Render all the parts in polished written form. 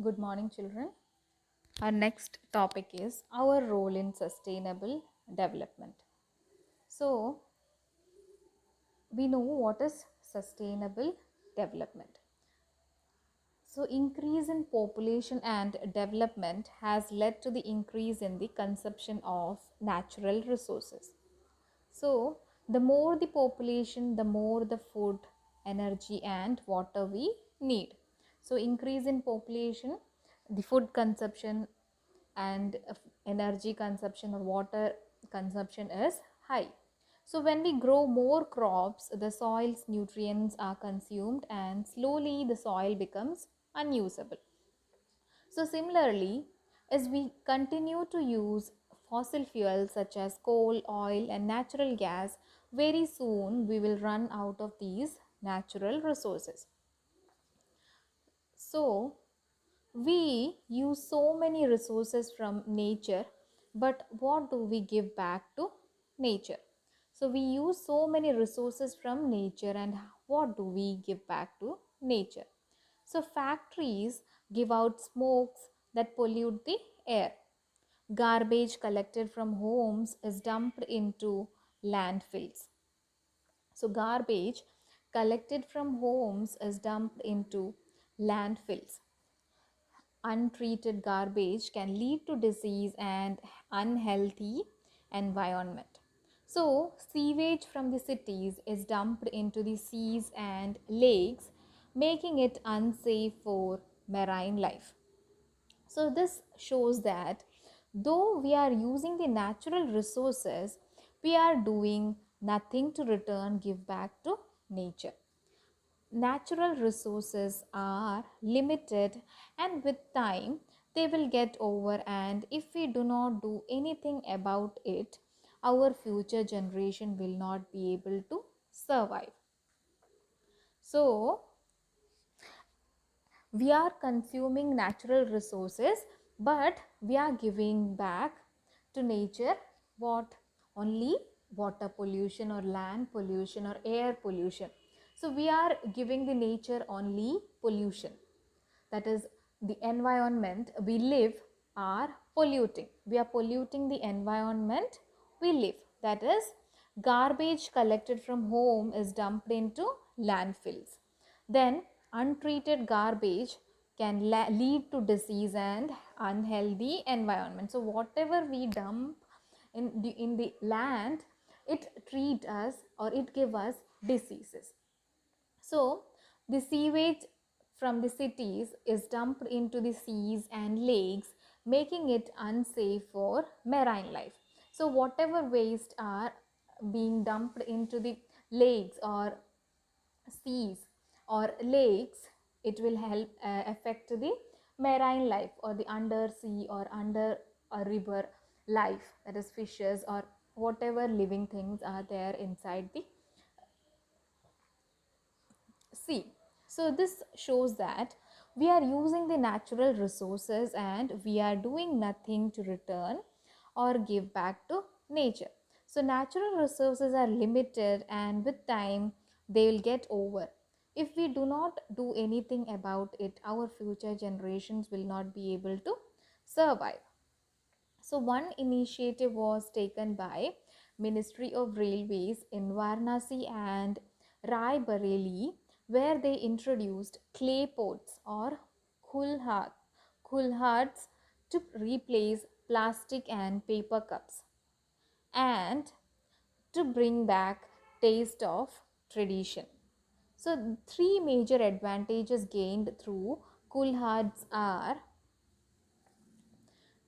Good morning, children. Our next topic is our role in sustainable development. So, we know what is sustainable development. So, increase in population and development has led to the increase in the consumption of natural resources. So, the more the population, the more the food, energy, and water we need. So, increase in population, the food consumption and energy consumption or water consumption is high. So, when we grow more crops, the soil's nutrients are consumed and slowly the soil becomes unusable. So, similarly, as we continue to use fossil fuels such as coal, oil, and natural gas, very soon we will run out of these natural resources. So, we use so many resources from nature, but what do we give back to nature? So, we use so many resources from nature, and what do we give back to nature? So, factories give out smokes that pollute the air. Garbage collected from homes is dumped into landfills. So, garbage collected from homes is dumped into landfills. Untreated garbage can lead to disease and unhealthy environment. So, sewage from the cities is dumped into the seas and lakes, making it unsafe for marine life. So, this shows that though we are using the natural resources, we are doing nothing to return give back to nature. Natural resources are limited, and with time they will get over, and if we do not do anything about it, our future generation will not be able to survive. So, we are consuming natural resources, but we are giving back to nature what? Only water pollution or land pollution or air pollution. So we are giving the nature only pollution, that is the environment we live are polluting. We are polluting the environment we live, that is garbage collected from home is dumped into landfills. Then untreated garbage can lead to disease and unhealthy environment. So whatever we dump in the land, it treat us or it give us diseases. So, the sewage from the cities is dumped into the seas and lakes, making it unsafe for marine life. So, whatever waste are being dumped into the lakes or seas or lakes, it will help affect the marine life or the undersea or under a river life, that is fishes or whatever living things are there inside the sea. So this shows that we are using the natural resources and we are doing nothing to return or give back to nature. So natural resources are limited, and with time they will get over. If we do not do anything about it, our future generations will not be able to survive. So one initiative was taken by Ministry of Railways in Varanasi and Rai Bareli, where they introduced clay pots or kulhards to replace plastic and paper cups and to bring back taste of tradition. So three major advantages gained through kulhards are: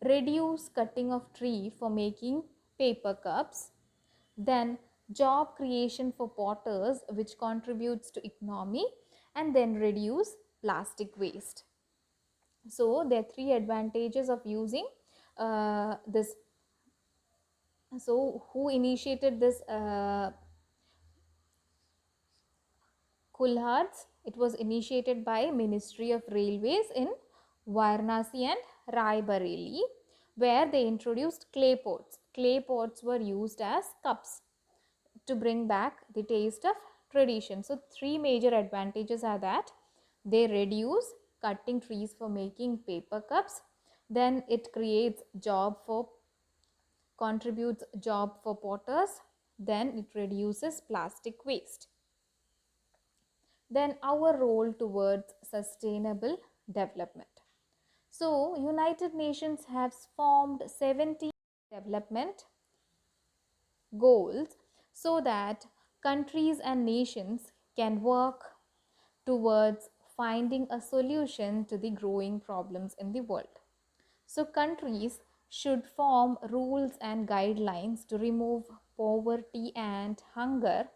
reduce cutting of tree for making paper cups, then job creation for potters which contributes to economy, and then reduce plastic waste. So there are three advantages of using this. So who initiated this kulhards? It was initiated by Ministry of Railways in Varanasi and Rai Bareli, where they introduced clay pots. Clay pots were used as cups to bring back the taste of tradition. So three major advantages are that they reduce cutting trees for making paper cups, then it contributes job for potters, then it reduces plastic waste. Then our role towards sustainable development. So United Nations has formed 70 development goals so that countries and nations can work towards finding a solution to the growing problems in the world. So countries should form rules and guidelines to remove poverty and hunger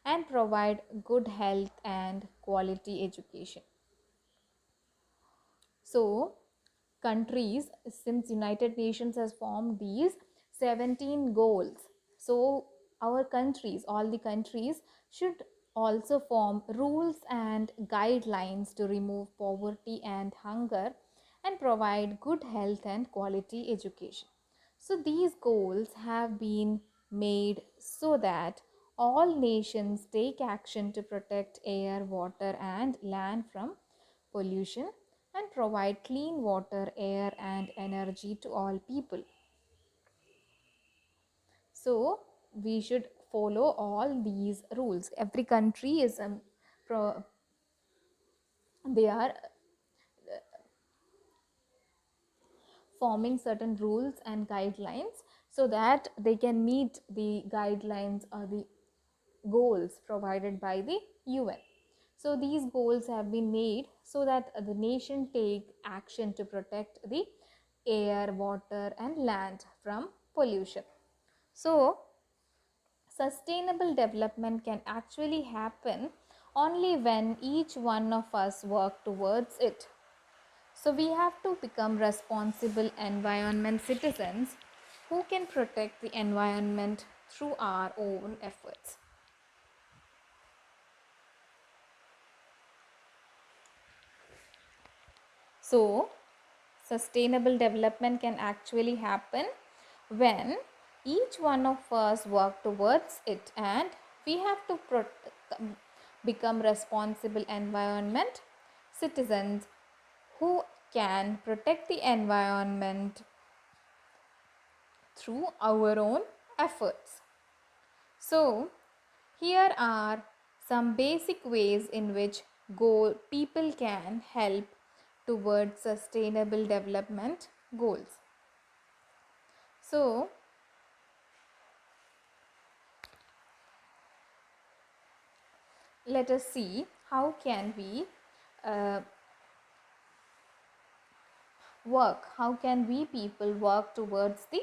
and provide good health and quality education. So countries, since United Nations has formed these 17 goals, so our countries, all the countries should also form rules and guidelines to remove poverty and hunger and provide good health and quality education. So these goals have been made so that all nations take action to protect air, water and land from pollution and provide clean water, air and energy to all people. So we should follow all these rules. Every country is they are forming certain rules and guidelines so that they can meet the guidelines or the goals provided by the UN. So these goals have been made so that the nation take action to protect the air, water and land from pollution. So sustainable development can actually happen only when each one of us work towards it. So we have to become responsible environment citizens who can protect the environment through our own efforts. So sustainable development can actually happen when each one of us work towards it, and we have to become responsible environment citizens who can protect the environment through our own efforts. So here are some basic ways in which people can help towards sustainable development goals. So let us see how can we how can we people work towards the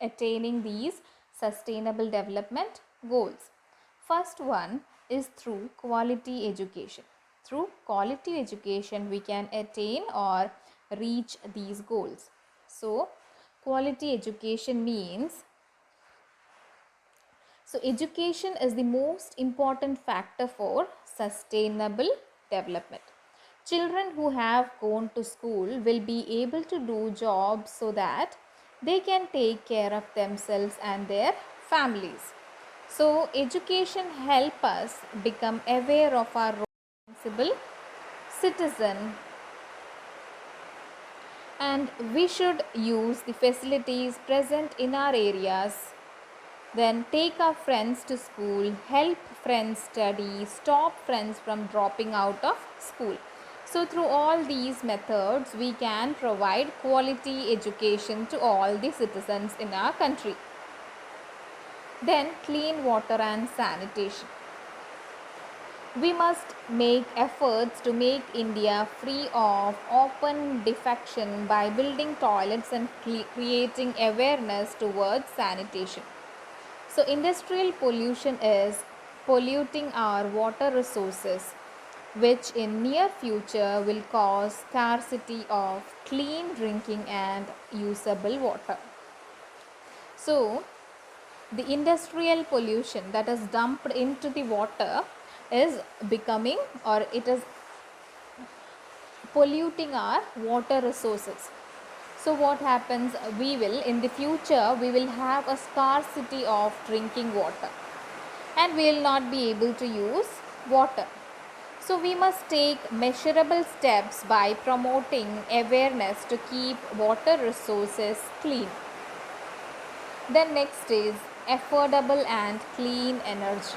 attaining these sustainable development goals. First one is through quality education. Through quality education we can attain or reach these goals. So quality education means, so education is the most important factor for sustainable development. Children who have gone to school will be able to do jobs so that they can take care of themselves and their families. So education helps us become aware of our responsible citizen, and we should use the facilities present in our areas. Then take our friends to school, help friends study, stop friends from dropping out of school. So through all these methods, we can provide quality education to all the citizens in our country. Then clean water and sanitation. We must make efforts to make India free of open defecation by building toilets and creating awareness towards sanitation. So industrial pollution is polluting our water resources, which in near future will cause scarcity of clean drinking and usable water. So the industrial pollution that is dumped into the water is becoming, or it is polluting our water resources. So what happens, in the future we will have a scarcity of drinking water and we will not be able to use water. So we must take measurable steps by promoting awareness to keep water resources clean. Then next is affordable and clean energy.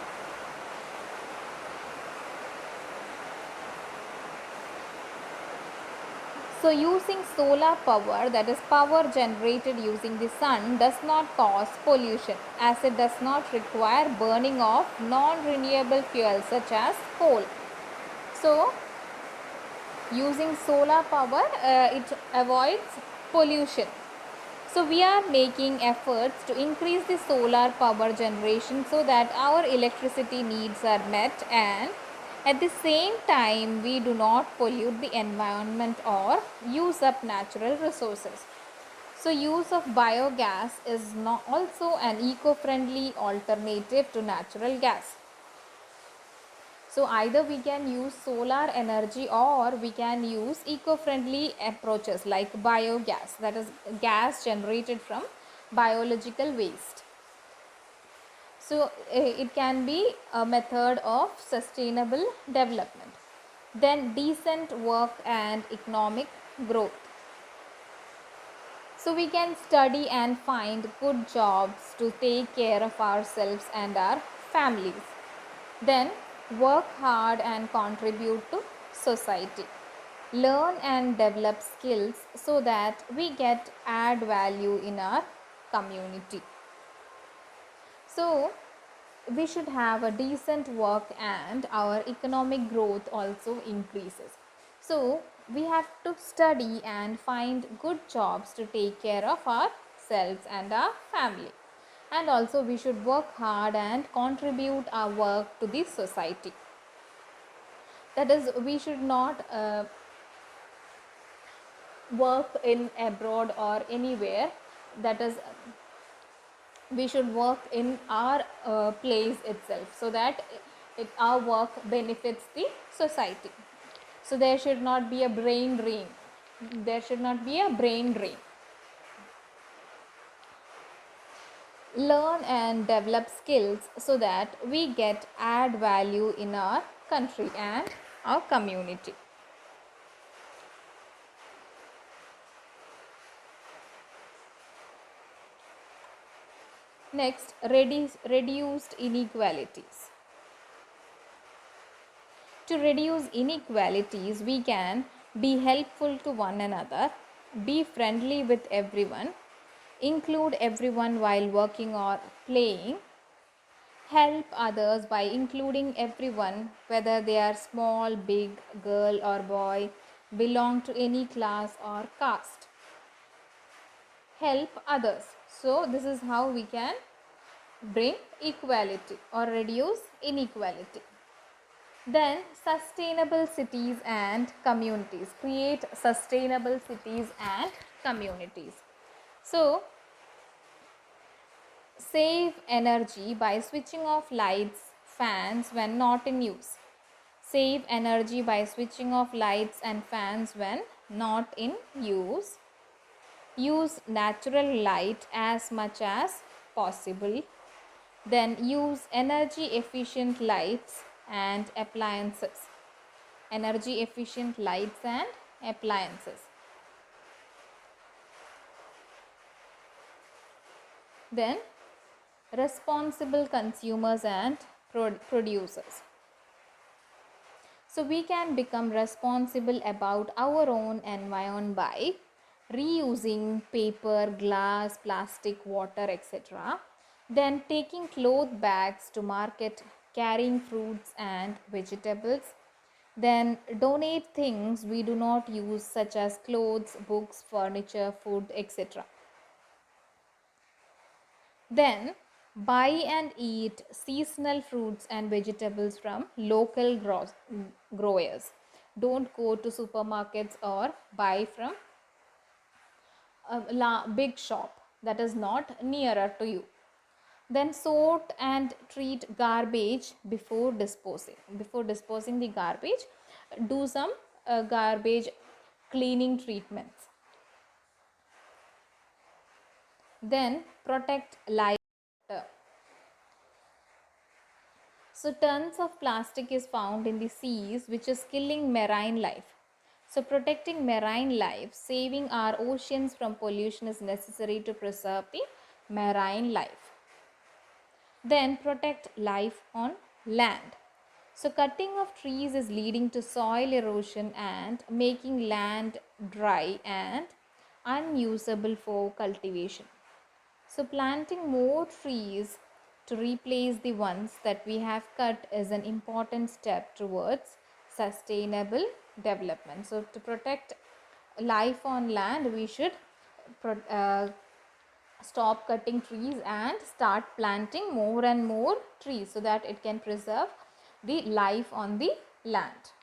So using solar power, that is power generated using the sun, does not cause pollution as it does not require burning of non-renewable fuels such as coal. So using solar power, it avoids pollution. So we are making efforts to increase the solar power generation so that our electricity needs are met, and at the same time we do not pollute the environment or use up natural resources. So use of biogas is not also an eco-friendly alternative to natural gas. So either we can use solar energy or we can use eco-friendly approaches like biogas, that is gas generated from biological waste. So it can be a method of sustainable development. Then decent work and economic growth. So we can study and find good jobs to take care of ourselves and our families. Then work hard and contribute to society. Learn and develop skills so that we get add value in our community. So we should have a decent work and our economic growth also increases. So we have to study and find good jobs to take care of ourselves and our family. And also we should work hard and contribute our work to the society. That is, we should not work in abroad or anywhere. That is, we should work in our place itself so that our work benefits the society. So there should not be a brain drain. There should not be a brain drain. Learn and develop skills so that we get add value in our country and our community. Next, reduced inequalities. To reduce inequalities, we can be helpful to one another, be friendly with everyone, include everyone while working or playing, help others by including everyone, whether they are small, big, girl or boy, belong to any class or caste. Help others. So this is how we can bring equality or reduce inequality. Then sustainable cities and communities. Create sustainable cities and communities. So save energy by switching off lights, fans when not in use. Save energy by switching off lights and fans when not in use. Use natural light as much as possible. Then use energy efficient lights and appliances. Energy efficient lights and appliances. Then responsible consumers and producers. So we can become responsible about our own environment by reusing paper, glass, plastic, water, etc. Then taking cloth bags to market, carrying fruits and vegetables. Then donate things we do not use such as clothes, books, furniture, food, etc. Then buy and eat seasonal fruits and vegetables from local growers. Don't go to supermarkets or buy from a big shop that is not nearer to you. Then sort and treat garbage before disposing. Before disposing the garbage, do some garbage cleaning treatments. Then protect life. So tons of plastic is found in the seas, which is killing marine life. So protecting marine life, saving our oceans from pollution is necessary to preserve the marine life. Then protect life on land. So cutting of trees is leading to soil erosion and making land dry and unusable for cultivation. So planting more trees to replace the ones that we have cut is an important step towards sustainable development. So to protect life on land, we should stop cutting trees and start planting more and more trees so that it can preserve the life on the land.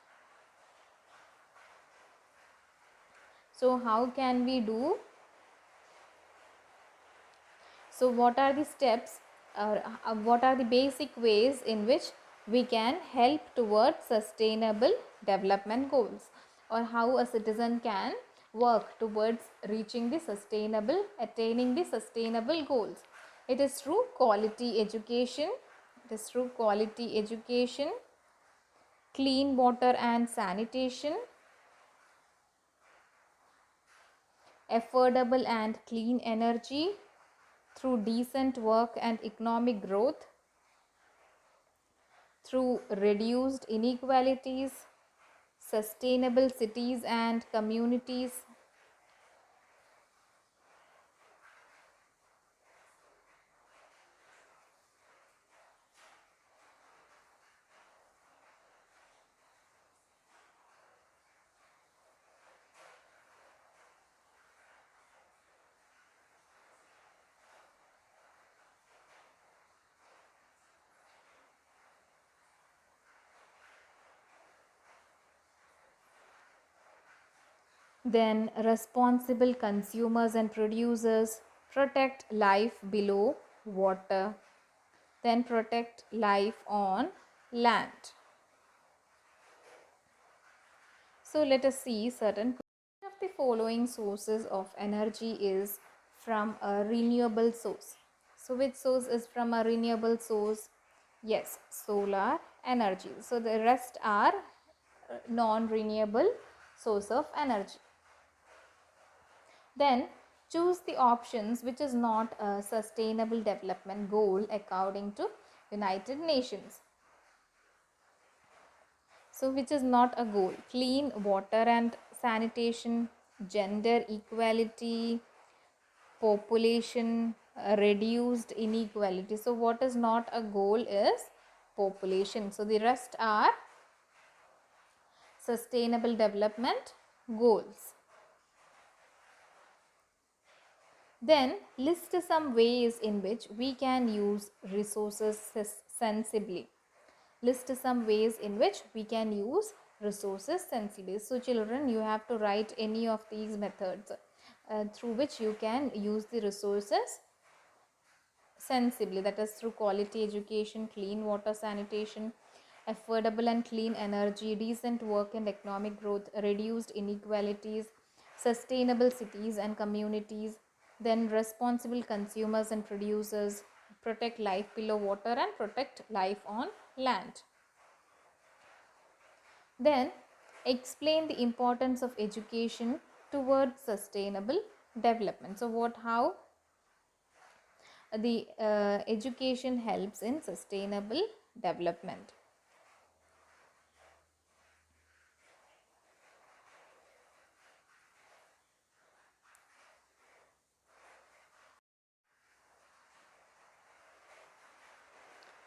So how can we do? So what are the steps or what are the basic ways in which we can help towards sustainable development goals, or how a citizen can work towards reaching the sustainable, attaining the sustainable goals? It is through quality education. It is through quality education, clean water and sanitation, affordable and clean energy, through decent work and economic growth, through reduced inequalities, sustainable cities and communities. Then responsible consumers and producers, protect life below water, then protect life on land. So let us see certain of the following sources of energy is from a renewable source. So which source is from a renewable source? Yes, solar energy. So the rest are non-renewable source of energy. Then choose the options which is not a sustainable development goal according to United Nations. So which is not a goal? Clean water and sanitation, gender equality, population, reduced inequality. So what is not a goal is population. So the rest are sustainable development goals. Then list some ways in which we can use resources sensibly. List some ways in which we can use resources sensibly. So children, you have to write any of these methods through which you can use the resources sensibly, that is through quality education, clean water sanitation, affordable and clean energy, decent work and economic growth, reduced inequalities, sustainable cities and communities, then responsible consumers and producers, protect life below water and protect life on land. Then explain the importance of education towards sustainable development. So how the education helps in sustainable development.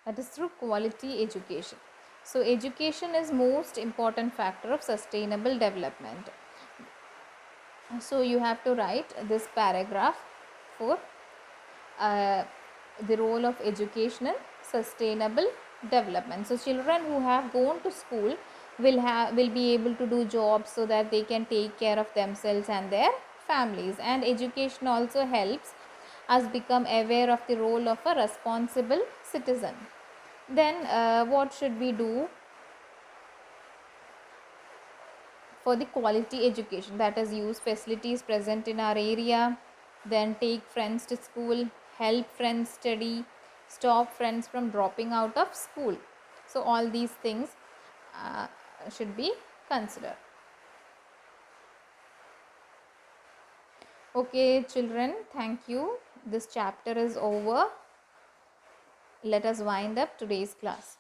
That is through quality education. So education is most important factor of sustainable development. So you have to write this paragraph for the role of education in sustainable development. So children who have gone to school will be able to do jobs so that they can take care of themselves and their families. And education also helps us become aware of the role of a responsible citizen. Then what should we do for the quality education? That is, use facilities present in our area, then take friends to school, help friends study, stop friends from dropping out of school. So all these things should be considered. Okay children, thank you. This chapter is over. Let us wind up today's class.